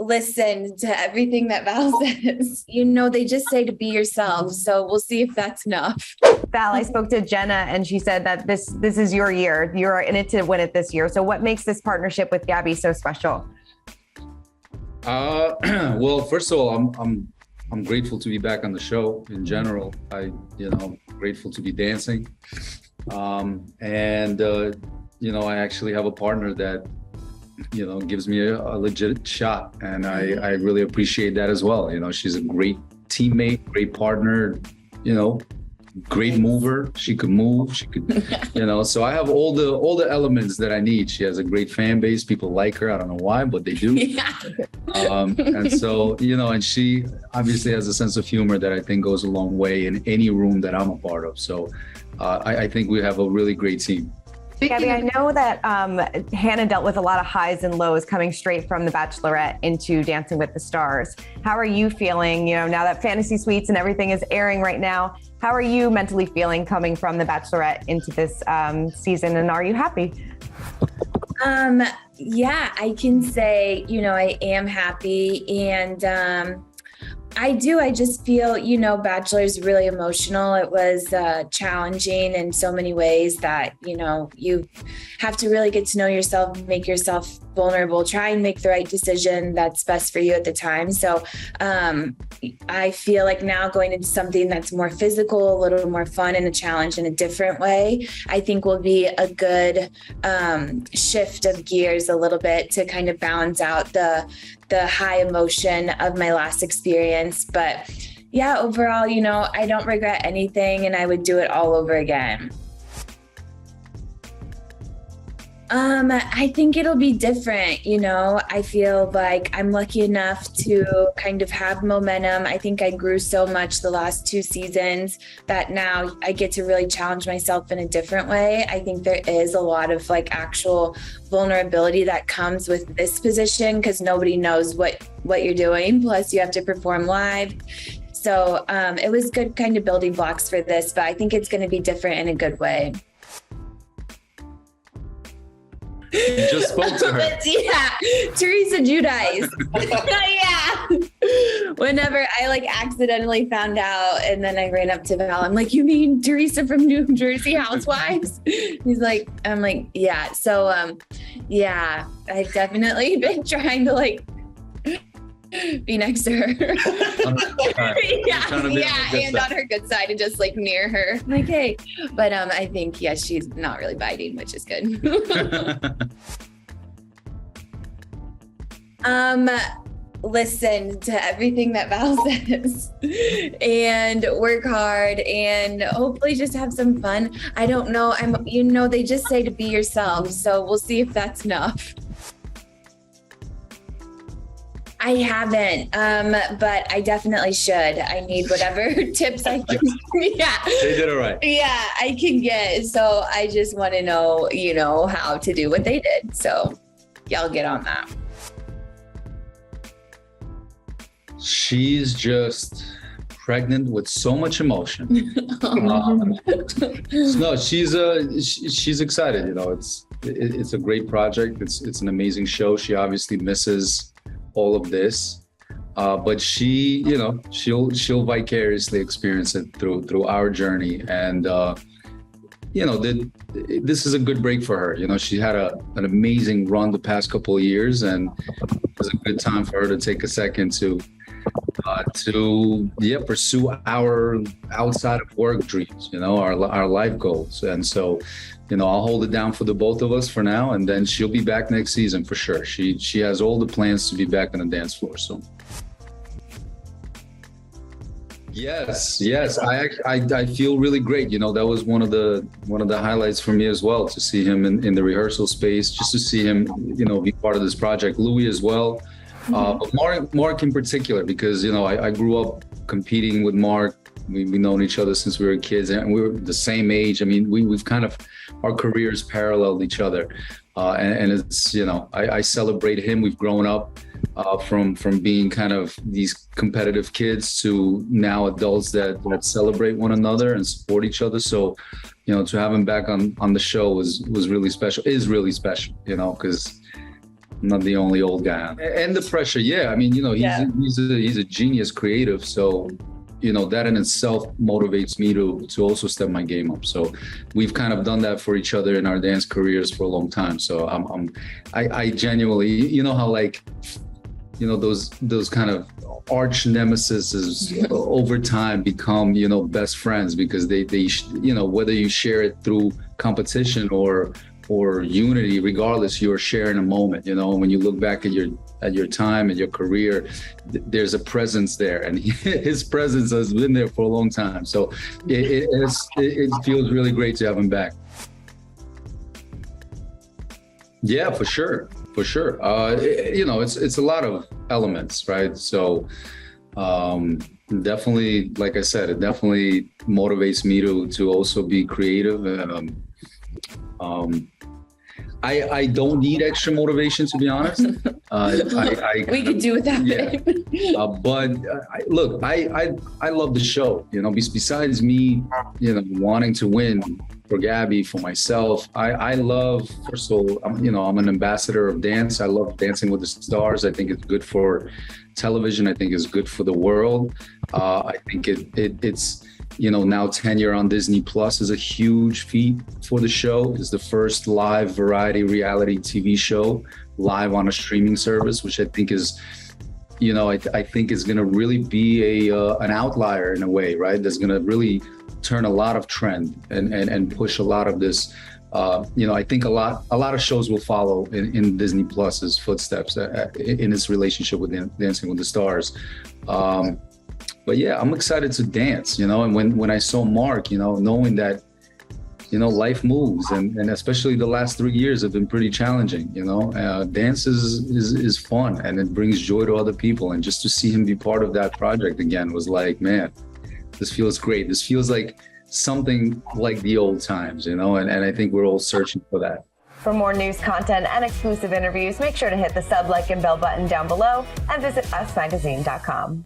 listen to everything that Val says. They just say to be yourself. So we'll see if that's enough. Val, I spoke to Jenna and she said that this is your year. You're in it to win it this year. So what makes this partnership with Gabby so special? Well, first of all, I'm grateful to be back on the show in general. Grateful to be dancing. I actually have a partner that, gives me a legit shot. And I really appreciate that as well. She's a great teammate, great partner, great mover. She could move, so I have all the elements that I need. She has a great fan base. People like her. I don't know why, but they do. Yeah. And so, and she obviously has a sense of humor that I think goes a long way in any room that I'm a part of. So I think we have a really great team. Gabby, I know that Hannah dealt with a lot of highs and lows coming straight from The Bachelorette into Dancing with the Stars. How are you feeling, now that Fantasy Suites and everything is airing right now? How are you mentally feeling coming from The Bachelorette into this season, and are you happy? Yeah, I can say, I am happy, and I do. I just feel, Bachelor is really emotional. It was challenging in so many ways that, you have to really get to know yourself, make yourself vulnerable, try and make the right decision that's best for you at the time. So I feel like now going into something that's more physical, a little more fun and a challenge in a different way, I think will be a good shift of gears a little bit to kind of balance out the high emotion of my last experience. But yeah, overall, I don't regret anything and I would do it all over again. I think it'll be different. I feel like I'm lucky enough to kind of have momentum. I think I grew so much the last 2 seasons that now I get to really challenge myself in a different way. I think there is a lot of actual vulnerability that comes with this position because nobody knows what you're doing. Plus you have to perform live. So it was good kind of building blocks for this, but I think it's going to be different in a good way. You just spoke to her. Yeah, Teresa Giudice. Yeah. Whenever I accidentally found out, and then I ran up to Val. I'm like, "You mean Teresa from New Jersey Housewives?" He's like, "I'm like, yeah." So, yeah, I've definitely been trying to be next to her. And on her good side and just near her. I'm like, hey. But I think, she's not really biting, which is good. Listen to everything that Val says and work hard and hopefully just have some fun. I don't know. They just say to be yourself. So we'll see if that's enough. I haven't, but I definitely should. I need whatever tips I can. Yeah. They did it right. Yeah, I can get. So I just want to know, how to do what they did. So y'all get on that. She's just pregnant with so much emotion. No, she's excited. It's a great project. It's an amazing show. She obviously misses all of this, but she'll vicariously experience it through our journey, and this is a good break for her. She had an amazing run the past couple of years, and it was a good time for her to take a second to pursue our outside of work dreams, our life goals. And so, I'll hold it down for the both of us for now, and then she'll be back next season for sure. She has all the plans to be back on the dance floor soon. Yes. I feel really great. That was one of the highlights for me as well, to see him in the rehearsal space, just to see him, be part of this project. Louis as well. But Mark in particular, because, I grew up competing with Mark. We've known each other since we were kids, and we were the same age. I mean, we've kind of, our careers paralleled each other. And it's, I celebrate him. We've grown up from being kind of these competitive kids to now adults that celebrate one another and support each other. So, to have him back on the show was really special, is really special, because not the only old guy. And the pressure, yeah. I mean, you know, he's a genius creative. So, you know, that in itself motivates me to also step my game up. So we've kind of done that for each other in our dance careers for a long time. So I genuinely, you know how like, you know, those kind of arch nemesis over time become, you know, best friends because they you know, whether you share it through competition or unity, regardless, you're sharing a moment, you know. When you look back at your time and your career, there's a presence there, and his presence has been there for a long time. So it feels really great to have him back. Yeah, for sure. You know, it's a lot of elements, right? So definitely, like I said, it definitely motivates me to also be creative. I don't need extra motivation, to be honest. We could do without it. But look, I love the show. You know, besides me, you know, wanting to win for Gabby, for myself, I love. First of all, I'm an ambassador of dance. I love Dancing with the Stars. I think it's good for television. I think it's good for the world. I think it's. You know, now tenure on Disney Plus is a huge feat for the show. It's the first live variety reality TV show live on a streaming service, which I think is, you know, I think is going to really be an outlier in a way, right? That's going to really turn a lot of trend and push a lot of this. You know, I think a lot of shows will follow in Disney Plus's footsteps in its relationship with Dancing with the Stars. But yeah, I'm excited to dance, you know, and when I saw Mark, you know, knowing that, you know, life moves and especially the last 3 years have been pretty challenging, you know, dance is fun and it brings joy to other people. And just to see him be part of that project again was like, man, this feels great. This feels like something like the old times, you know, and I think we're all searching for that. For more news, content, and exclusive interviews, make sure to hit the sub, like, and bell button down below and visit usmagazine.com.